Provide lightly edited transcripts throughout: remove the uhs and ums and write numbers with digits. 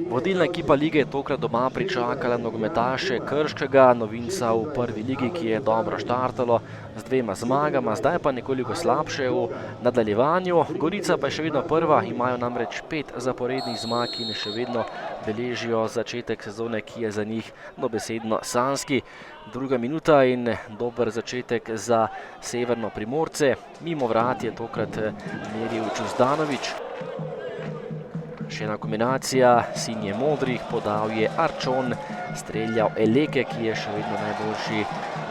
Vodilna ekipa lige je tokrat doma pričakala nogometaše Krškega, novinca v prvi ligi, ki je dobro štartalo z 2 zmagama, zdaj pa nekoliko slabše v nadaljevanju. Gorica pa je še vedno prva, imajo namreč 5 zaporednih zmag in še vedno beležijo začetek sezone, ki je za njih dobesedno sanjski. 2. minuta in dober začetek za Severno Primorce. Mimo vrat je tokrat meril Đuzdanović. Še ena kombinacija sinje modrih, podal je Arčon, streljal Eleke, ki je še vedno najboljši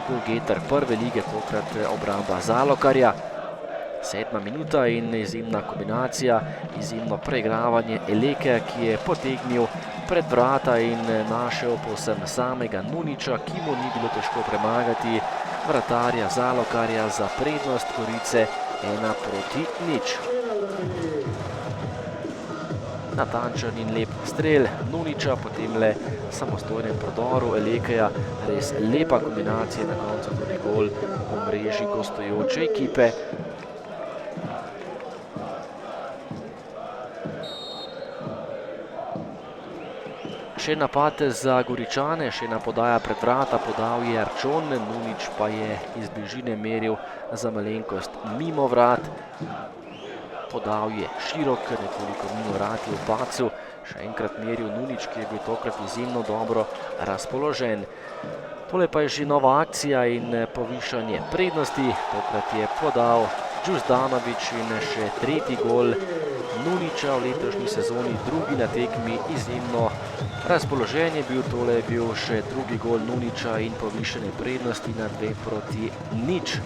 golgeter prve lige, tokrat obramba Zalokarja. 7. minuta in izjemna kombinacija, izjemno preigravanje Eleke, ki je potegnil pred vrata in našel povsem samega Nuniča, ki mu ni bilo težko premagati vratarja Zalokarja za prednost Gorice 1:0. Natančen in lep strel Nuniča, potem le samostojnem prodoru Elekeja, res lepa kombinacija, na koncu tudi gol v mreži gostujoče ekipe. Še napad za Goričane, še ena podaja pred vrata, podal je Arčon, Nunič pa je iz bližine meril za malenkost mimo vrat. Podal je širok, nekoliko mimo vrat je v padcu, še enkrat meril Nunič, ki je bil tokrat izjemno dobro razpoložen. Tole pa je že nova akcija in povišanje prednosti, tokrat je podal Đuzdanović in še 3. gol Nuniča v letošnji sezoni, 2. na tekmi, izjemno razpoložen je bil, tole je bil še 2. gol Nuniča in povišanje prednosti na 2:0.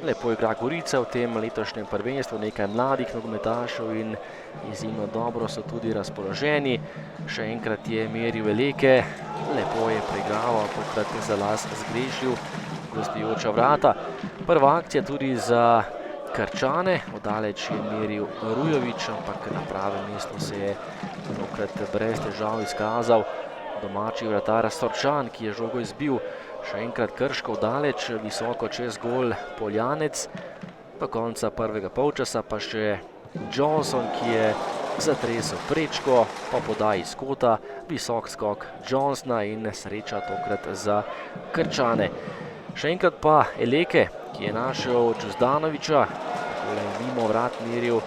Lepo igra Gorica v tem letošnjem prvenstvu, nekaj mladih nogometašev in izjemno dobro so tudi razpoloženi. Še enkrat je meril Eleke, lepo je preigraval, tokrat je za las zgrešil gostujoča vrata. Prva akcija tudi za Krčane, oddaleč je meril Rujović, ampak na pravem mestu se je tokrat brez težav izkazal domači vratar Sorčan, ki je žogo izbil. Še enkrat Krško oddaleč, visoko čez gol Poljanec. Do konca prvega polčasa pa še Johnson, ki je zatresel prečko, po podaji iz kota, visok skok Johnsona in sreča tokrat za Krčane. Še enkrat pa Eleke, ki je našel Đuzdanovića, takole mimo vrat meril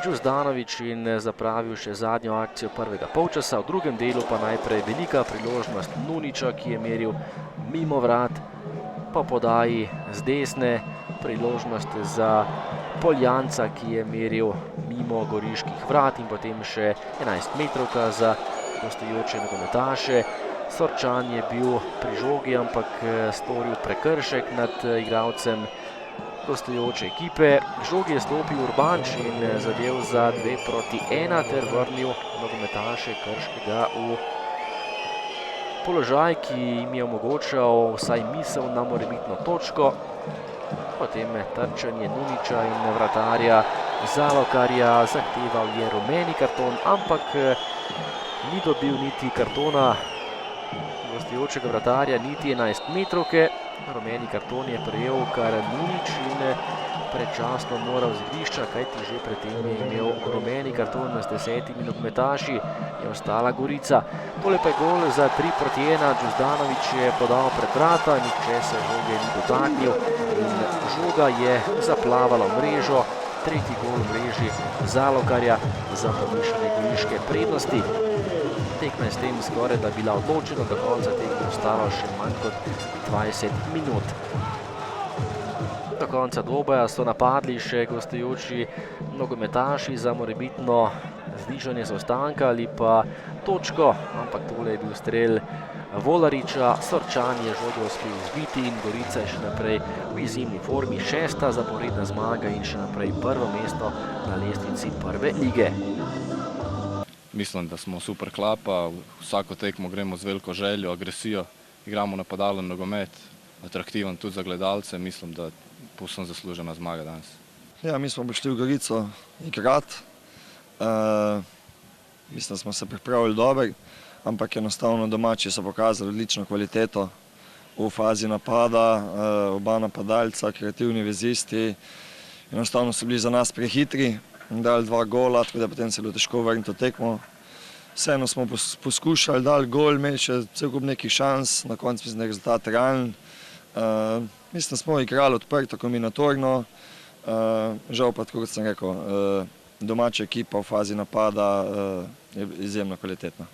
Đuzdanović in zapravil še zadnjo akcijo prvega polčasa. V drugem delu pa najprej velika priložnost Nuniča, ki je meril mimo vrat, po podaji z desne, priložnost za Poljanca, ki je meril mimo goriških vrat in potem še 11-metrovka za gostujoče nogometaše. Sorčan je bil pri žogi, ampak storil prekršek nad igralcem gostujoče ekipe. Žogi je stopil Urbanč in zadev za 2:1 ter vrnil nogometaše Krškega v položaj, ki jim je omogočal vsaj misel na morebitno točko. Potem trčanje Nuniča in vratarja Zalokarja, zahteval je rumeni karton, ampak ni dobil niti kartona gostujočega vratarja, niti 11-metrovke. Rumeni karton je prejel kar Nunič in predčasno moral z igrišča, kajti že predtem je imel rumeni karton z 10 nogometaši, je ostala Gorica. Tole pa je gol za 3:1, Đuzdanović je podal pred vrata, nihče se žoge ni dotaknil in žoga je zaplavala v mrežo. 3. gol v mreži Zalokarja za povišanje goriške prednosti. Tekma je s tem skoraj da bila odločena, do konca tekme ostalo še manj kot 20 minut. Do konca dvoboja so napadli še gostujoči nogometaši za morebitno znižanje zaostanka ali pa točko, ampak tole je bil strel Volariča. Sorčan je žogo uspel izbiti in Gorica je še naprej v izjemni formi, 6. zaporedna zmaga in še naprej prvo mesto na lestvici prve lige. Mislim, da smo super klapa, vsako tekmo gremo z veliko željo, agresijo, igramo napadalen nogomet, atraktiven tudi za gledalce, mislim, da povsem zaslužena zmaga danes. Ja, mi smo prišli v Gorico igrati, mislim, da smo se pripravili dobro, ampak enostavno domači so pokazali odlično kvaliteto v fazi napada, oba napadalca, kreativni vezisti. Enostavno so bili za nas prehitri, dali 2 gola, tako da potem se je bilo težko vrniti v tekmo. Vseeno smo poskušali, dali gol, imeli še cel kup nekih šans, na koncu mislim, da je rezultat realen. Mislim, da smo igrali odprto, kombinatorno, žal pa, tako kot sem rekel, domača ekipa v fazi napada je izjemno kvalitetna.